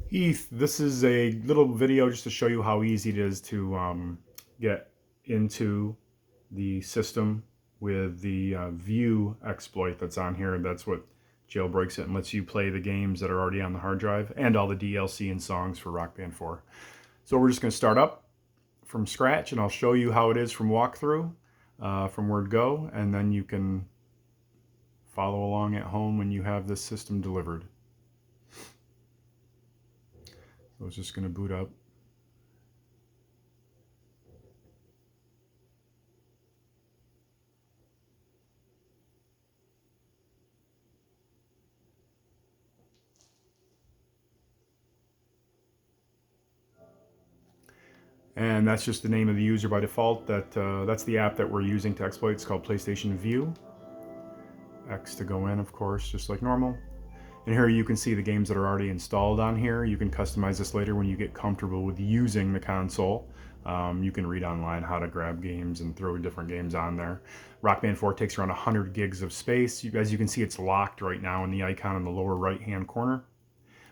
Heath, this is a little video just to show you how easy it is to get into the system with the view exploit that's on here. That's what jailbreaks it and lets you play the games that are already on the hard drive and all the DLC and songs for Rock Band 4. So we're just going to start up from scratch, and I'll show you how it is from walkthrough, from word go, and then you can follow along at home when you have this system delivered. So it's just going to boot up. And that's just the name of the user by default. That's the app that we're using to exploit. It's called PlayStation View. X to go in, of course, just like normal. And here you can see the games that are already installed on here. You can customize this later when you get comfortable with using the console. You can read online how to grab games and throw different games on there. Rock Band 4 takes around 100 gigs of space. As you can see, it's locked right now in the icon in the lower right-hand corner.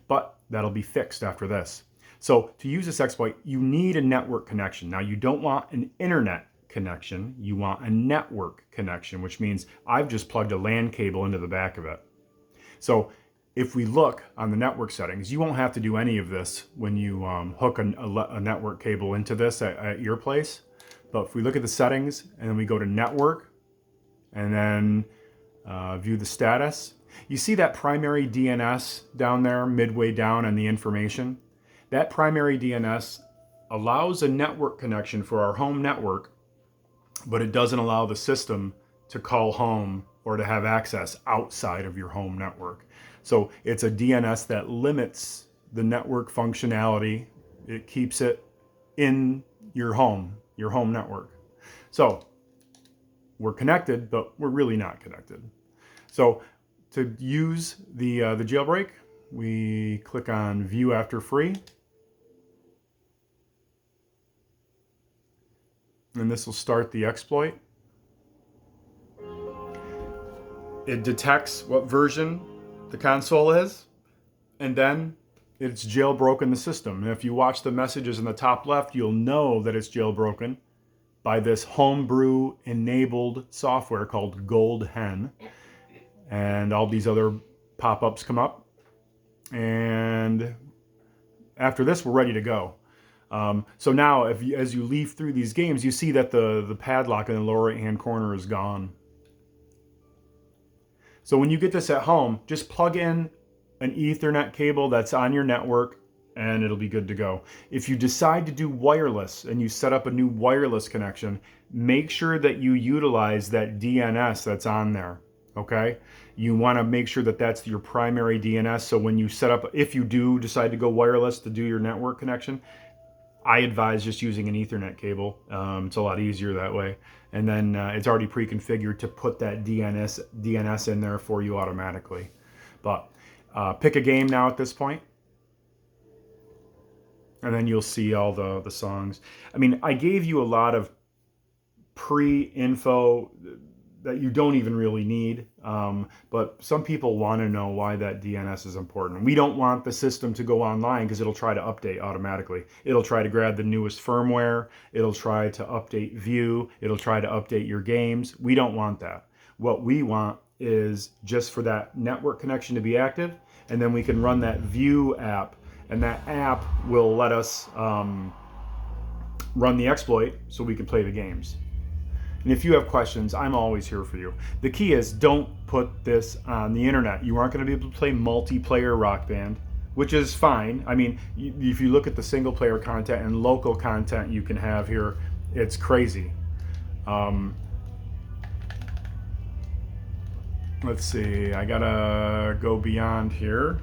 But that'll be fixed after this. So to use this exploit, you need a network connection. Now, you don't want an internet connection. You want a network connection, which means I've just plugged a LAN cable into the back of it. So if we look on the network settings, you won't have to do any of this when you hook a network cable into this at your place. But if we look at the settings and then we go to network and then view the status, you see that primary DNS down there midway down on the information. That primary DNS allows a network connection for our home network, but it doesn't allow the system to call home or to have access outside of your home network. So it's a DNS that limits the network functionality. It keeps it in your home network. So we're connected, but we're really not connected. So to use the jailbreak, we click on View After Free. And this will start the exploit. It detects what version the console is, and then it's jailbroken the system. And if you watch the messages in the top left, you'll know that it's jailbroken by this homebrew enabled software called Gold Hen. And all these other pop-ups come up. And after this, we're ready to go. So now, as you leaf through these games, you see that the padlock in the lower right-hand corner is gone. So when you get this at home, just plug in an Ethernet cable that's on your network, and it'll be good to go. If you decide to do wireless and you set up a new wireless connection, make sure that you utilize that DNS that's on there. Okay, you want to make sure that that's your primary DNS. So when you set up, if you do decide to go wireless to do your network connection, I advise just using an Ethernet cable. It's a lot easier that way. And then it's already pre-configured to put that DNS in there for you automatically. But pick a game now at this point, and then you'll see all the songs. I mean, I gave you a lot of pre-info that you don't even really need, but some people want to know why that DNS is important. We don't want the system to go online because it'll try to update automatically. It'll try to grab the newest firmware, it'll try to update View, it'll try to update your games. We don't want that. What we want is just for that network connection to be active, and then we can run that View app, and that app will let us run the exploit so we can play the games. And if you have questions, I'm always here for you. The key is don't put this on the internet. You aren't going to be able to play multiplayer Rock Band, which is fine. I mean, if you look at the single player content and local content you can have here, it's crazy. Let's see, I gotta go beyond here.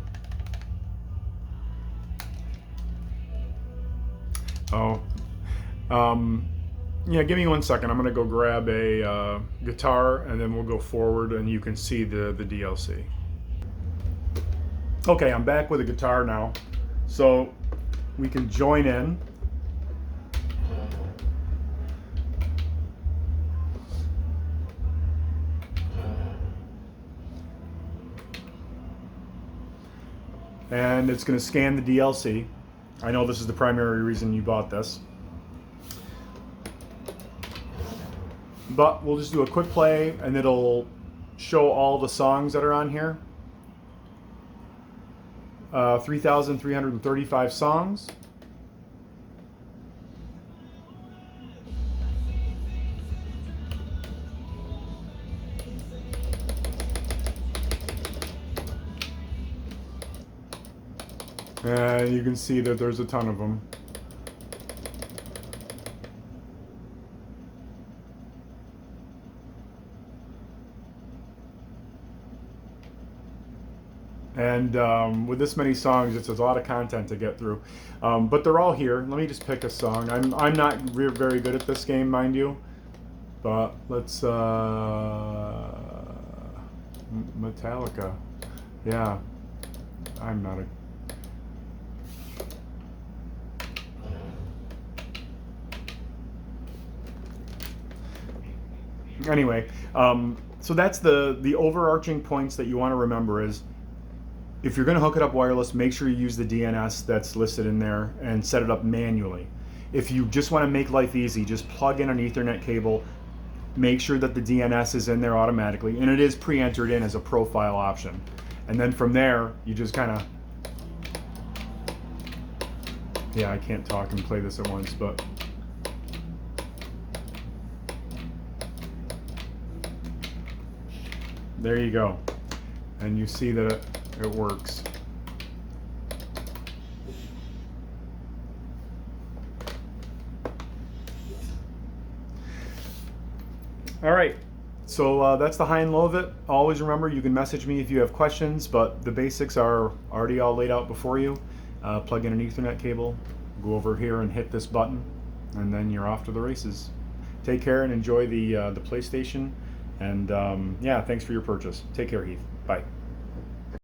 Yeah, give me 1 second. I'm gonna go grab a guitar, and then we'll go forward and you can see the DLC. Okay, I'm back with a guitar now. So we can join in. and it's going to scan the DLC. I know this is the primary reason you bought this. But we'll just do a quick play and it'll show all the songs that are on here. 3,335 songs. And you can see that there's a ton of them. And with this many songs, it's a lot of content to get through. But they're all here. Let me just pick a song. I'm not very good at this game, mind you. But let's Metallica. Yeah, I'm not a. Anyway, so that's the overarching points that you want to remember is, if you're going to hook it up wireless, make sure you use the DNS that's listed in there and set it up manually. If you just want to make life easy, just plug in an Ethernet cable, make sure that the DNS is in there automatically, and it is pre-entered in as a profile option. And then from there, you just kind of, yeah, I can't talk and play this at once, but there you go. And you see that it works. All right, so that's the high and low of it. Always remember, you can message me if you have questions, but the basics are already all laid out before you. Plug in an Ethernet cable, go over here and hit this button, and then you're off to the races. Take care and enjoy the PlayStation. And yeah, thanks for your purchase. Take care, Heath. Bye.